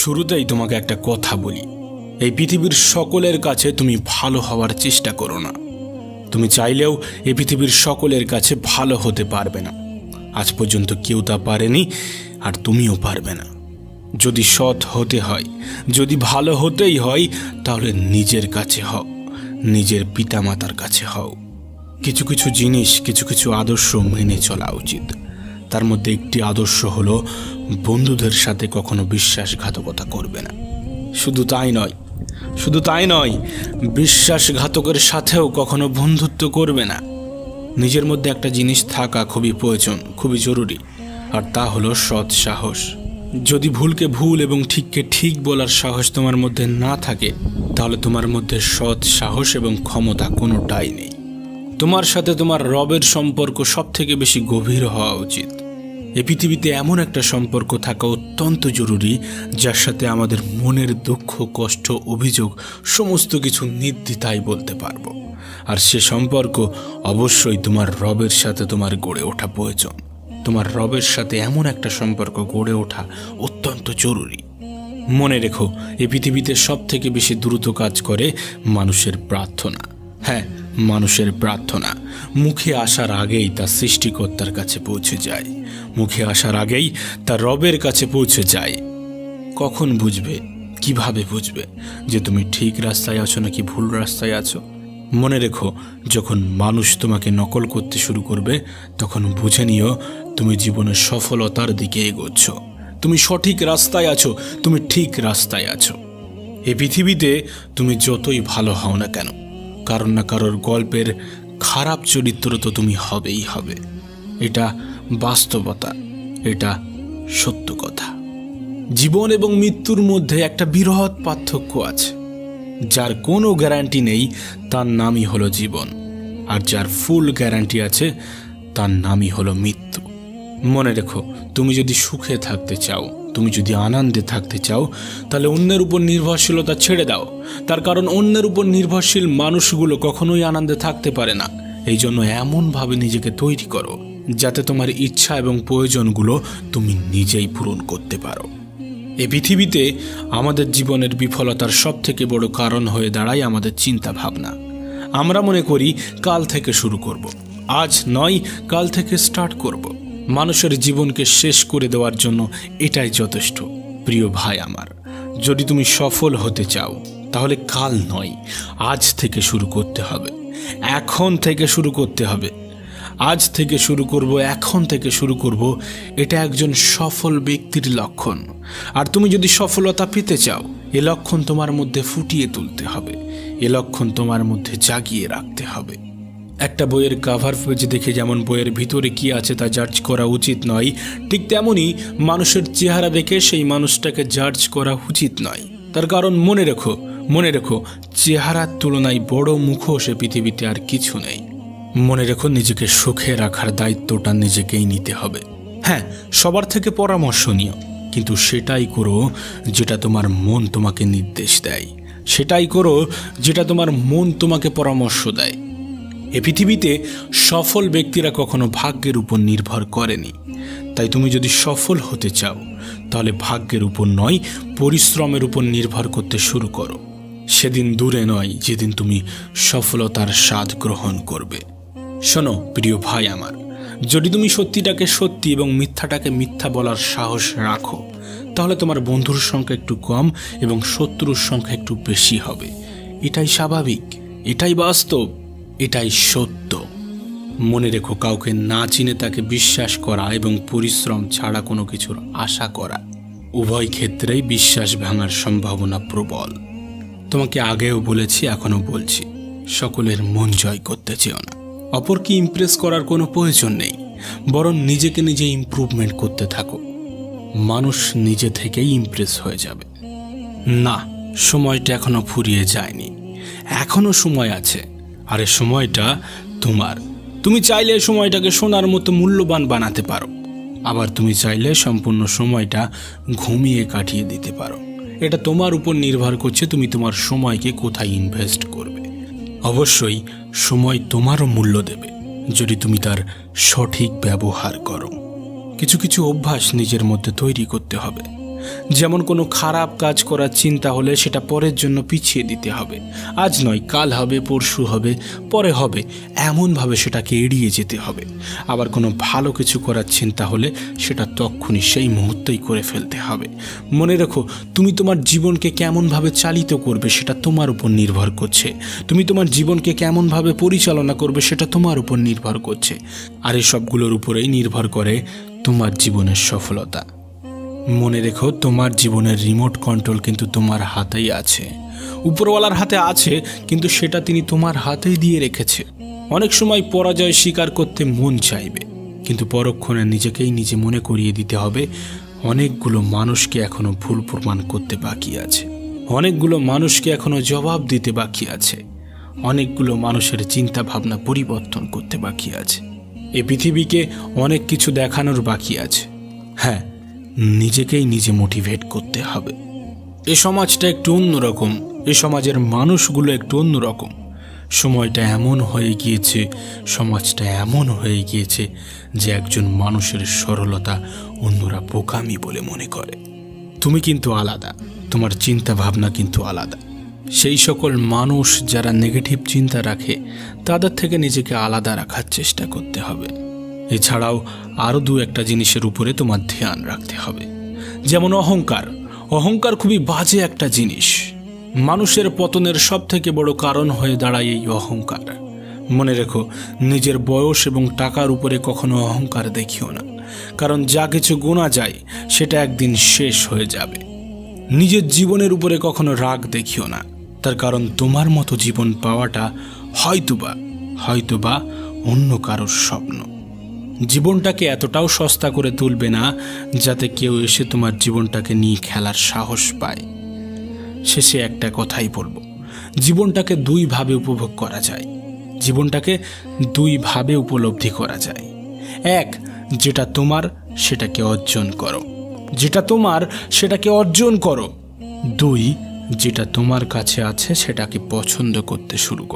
শুরুতেই তোমাকে একটা কথা বলি, এই পৃথিবীর সকলের কাছে তুমি ভালো হওয়ার চেষ্টা করো না। তুমি চাইলেও এই পৃথিবীর সকলের কাছে ভালো হতে পারবে না। আজ পর্যন্ত কেউ তা পারেনি, আর তুমিও পারবে না। যদি সৎ হতে হয়, যদি ভালো হতেই হয়, তাহলে নিজের কাছে হও, নিজের পিতামাতার কাছে হও। কিছু কিছু জিনিস, কিছু কিছু আদর্শ মেনে চলা উচিত। তার মধ্যে একটি আদর্শ হলো বন্ধুদের সাথে কখনো বিশ্বাসঘাতকতা করবে না। শুধু তাই নয়, বিশ্বাসঘাতকের সাথেও কখনো বন্ধুত্ব করবে না। নিজের মধ্যে একটা জিনিস থাকা খুবই প্রয়োজন, খুবই জরুরি, আর তা হলো সৎ সাহস। যদি ভুলকে ভুল এবং ঠিককে ঠিক বলার সাহস তোমার মধ্যে না থাকে, তাহলে তোমার মধ্যে সৎ সাহস এবং ক্ষমতা কোনোটাই নেই। তোমার সাথে তোমার রবের সম্পর্ক সব থেকে বেশি গভীর হওয়া উচিত। এই পৃথিবীতে এমন একটা সম্পর্ক থাকা অত্যন্ত জরুরি, যার সাথে আমাদের মনের দুঃখ, কষ্ট, অভিযোগ সমস্ত কিছু নির্দ্বিধায় বলতে পারবো। আর সে সম্পর্ক অবশ্যই তোমার রবের সাথে তোমার গড়ে ওঠা প্রয়োজন। তোমার রবের সাথে এমন একটা সম্পর্ক গড়ে ওঠা অত্যন্ত জরুরি। মনে রেখো, এই পৃথিবীতে সব থেকে বেশি দ্রুত কাজ করে মানুষের প্রার্থনা। হ্যাঁ, মানুষের প্রার্থনা মুখে আসার আগেই তা সৃষ্টিকর্তার কাছে পৌঁছে যায়, মুখে আসার আগেই তা রবের কাছে পৌঁছে যায়। কখন বুঝবে, কিভাবে বুঝবে যে তুমি ঠিক রাস্তায় আছো নাকি ভুল রাস্তায় আছো? মনে রেখো, যখন মানুষ তোমাকে নকল করতে শুরু করবে, তখন বুঝে নিও তুমি জীবনের সফলতার দিকে এগোচ্ছ। তুমি সঠিক রাস্তায় আছো, তুমি ঠিক রাস্তায় আছো। এই পৃথিবীতে তুমি যতই ভালো হও না কেন, কারোর না কারোর গল্পের খারাপ চরিত্র তো তুমি হবেই হবে। এটা বাস্তবতা, এটা সত্য কথা। জীবন এবং মৃত্যুর মধ্যে একটা বৃহৎ পার্থক্য আছে। যার কোনো গ্যারান্টি নেই, তার নামই হলো জীবন, আর যার ফুল গ্যারান্টি আছে, তার নামই হলো মৃত্যু। মনে রেখো, তুমি যদি সুখে থাকতে চাও, তুমি যদি আনন্দে থাকতে চাও, তাহলে অন্যের উপর নির্ভরশীলতা ছেড়ে দাও। তার কারণ অন্যের উপর নির্ভরশীল মানুষগুলো কখনোই আনন্দে থাকতে পারে না। এই জন্য এমনভাবে নিজেকে তৈরি করো যাতে তোমার ইচ্ছা এবং প্রয়োজনগুলো তুমি নিজেই পূরণ করতে পারো। এই পৃথিবীতে আমাদের জীবনের বিফলতার সব থেকে বড় কারণ হয়ে দাঁড়ায় আমাদের চিন্তা ভাবনা। আমরা মনে করি কাল থেকে শুরু করব, আজ নয় কাল থেকে স্টার্ট করব। মানুষের জীবনকে শেষ করে দেওয়ার জন্য এটাই যথেষ্ট। প্রিয় ভাই আমার, যদি তুমি সফল হতে চাও, তাহলে কাল নয়, আজ থেকে শুরু করতে হবে, এখন থেকে শুরু করতে হবে। আজ থেকে শুরু করব, এখন থেকে শুরু করব, এটা একজন সফল ব্যক্তির লক্ষণ। আর তুমি যদি সফলতা পেতে চাও, এ লক্ষণ তোমার মধ্যে ফুটিয়ে তুলতে হবে, এ লক্ষণ তোমার মধ্যে জাগিয়ে রাখতে হবে। একটা বইয়ের কাভার পেজ দেখে যেমন বইয়ের ভিতরে কি আছে তা জাজ করা উচিত নয়, ঠিক তেমনই মানুষের চেহারা দেখে সেই মানুষটাকে জাজ করা উচিত নয়। তার কারণ মনে রেখো, চেহারার তুলনায় বড় মুখোশ পৃথিবীতে আর কিছু নেই। মনে রেখো, নিজেকে সুখে রাখার দায়িত্বটা নিজেকেই নিতে হবে। হ্যাঁ, সবার থেকে পরামর্শ নিও, কিন্তু সেটাই করো যেটা তোমার মন তোমাকে নির্দেশ দেয়, সেটাই করো যেটা তোমার মন তোমাকে পরামর্শ দেয়। এ পৃথিবীতে সফল ব্যক্তিরা কখনো ভাগ্যের উপর নির্ভর করেনি। তাই তুমি যদি সফল হতে চাও, তাহলে ভাগ্যের উপর নয়, পরিশ্রমের উপর নির্ভর করতে শুরু করো। সেদিন দূরে নয় যেদিন তুমি সফলতার স্বাদ গ্রহণ করবে। শোনো প্রিয় ভাই আমার, যদি তুমি সত্যিটাকে সত্যি এবং মিথ্যাটাকে মিথ্যা বলার সাহস রাখো, তাহলে তোমার বন্ধুর সংখ্যা একটু কম এবং শত্রুর সংখ্যা একটু বেশি হবে। এটাই স্বাভাবিক, এটাই বাস্তব, এটাই সত্য। মনে রেখো, কাউকে না চিনে তাকে বিশ্বাস করা এবং পরিশ্রম ছাড়া কোনো কিছুর আশা করা, উভয় ক্ষেত্রেই বিশ্বাস ভাঙার সম্ভাবনা প্রবল। তোমাকে আগেও বলেছি, এখনও বলছি, সকলের মন জয় করতে চেও না। অপরকে ইমপ্রেস করার কোনো প্রয়োজন নেই, বরং নিজেকে নিজে ইমপ্রুভমেন্ট করতে থাকো। মানুষ নিজে থেকেই ইমপ্রেস হয়ে যাবে। না, সময়টা এখনো ফুরিয়ে যায়নি, এখনো সময় আছে। আর এই সময়টা তোমার। তুমি চাইলে সময়টাকে সোনার মতো মূল্যবান বানাতে পারো, আবার তুমি চাইলে সম্পূর্ণ সময়টা ঘুমিয়ে কাটিয়ে দিতে পারো। এটা তোমার উপর নির্ভর করছে তুমি তোমার সময়কে কোথায় ইনভেস্ট করবে। অবশ্যই সময় তোমারও মূল্য দেবে যদি তুমি তার সঠিক ব্যবহার করো। কিছু কিছু অভ্যাস নিজের মধ্যে তৈরি করতে হবে। যেমন কোনো খারাপ কাজ করার চিন্তা হলে সেটা পরের জন্য পিছিয়ে দিতে হবে। আজ নয়, কাল হবে, পরশু হবে, পরে হবে, এমনভাবে সেটাকে এড়িয়ে যেতে হবে। আবার কোনো ভালো কিছু করার চিন্তা হলে সেটা তক্ষুনি সেই মুহূর্তেই করে ফেলতে হবে। মনে রেখো, তুমি তোমার জীবনকে কেমনভাবে চালিত করবে সেটা তোমার উপর নির্ভর করছে। তুমি তোমার জীবনকে কেমনভাবে পরিচালনা করবে সেটা তোমার উপর নির্ভর করছে। আর এই সবগুলোর উপরেই নির্ভর করে তোমার জীবনের সফলতা। মনে রেখো, তোমার জীবনের রিমোট কন্ট্রোল কিন্তু তোমার হাতেই আছে। উপরওয়ালার হাতে আছে, কিন্তু সেটা তিনি তোমার হাতেই দিয়ে রেখেছে। অনেক সময় পরাজয় স্বীকার করতে মন চাইবে, কিন্তু পরক্ষণে নিজেকেই নিজে মনে করিয়ে দিতে হবে অনেকগুলো মানুষকে এখনো ভুল প্রমাণ করতে বাকি আছে, অনেকগুলো মানুষকে এখনো জবাব দিতে বাকি আছে, অনেকগুলো মানুষের চিন্তা ভাবনা পরিবর্তন করতে বাকি আছে। এ পৃথিবীকে অনেক কিছু দেখানোর বাকি আছে। হ্যাঁ, নিজেকেই নিজে মোটিভেট করতে হবে। এ সমাজটা একটু অন্যরকম, এ সমাজের মানুষগুলো একটু অন্যরকম। সময়টা এমন হয়ে গিয়েছে, সমাজটা এমন হয়ে গিয়েছে যে একজন মানুষের সরলতা অন্যরা বোকামি বলে মনে করে। তুমি কিন্তু আলাদা, তোমার চিন্তা ভাবনা কিন্তু আলাদা। সেই সকল মানুষ যারা নেগেটিভ চিন্তা রাখে তাদের থেকে নিজেকে আলাদা রাখার চেষ্টা করতে হবে। এছাড়াও আরও দু একটা জিনিসের উপরে তোমার ধ্যান রাখতে হবে। যেমন অহংকার। অহংকার খুবই বাজে একটা জিনিস। মানুষের পতনের সব থেকে বড় কারণ হয়ে দাঁড়ায় এই অহংকার। মনে রেখো, নিজের বয়স এবং টাকার উপরে কখনো অহংকার দেখিও না, কারণ যা কিছু গোনা যায় সেটা একদিন শেষ হয়ে যাবে। নিজের জীবনের উপরে কখনো রাগ দেখিও না, তার কারণ তোমার মতো জীবন পাওয়াটা হয়তোবা অন্য কারোর স্বপ্ন। জীবনটাকে এতটাও সস্তা করে তুলবে না যাতে কেউ এসে তোমার জীবনটাকে নিয়ে খেলার সাহস পায়। শেষে একটা কথাই বলবো, জীবনটাকে দুইভাবে উপভোগ করা যায়, জীবনটাকে দুইভাবে উপলব্ধি করা যায়। এক, যেটা তোমার সেটাকে অর্জন করো, যেটা তোমার সেটাকে অর্জন করো। দুই, যেটা তোমার কাছে আছে সেটাকে পছন্দ করতে শুরু করো।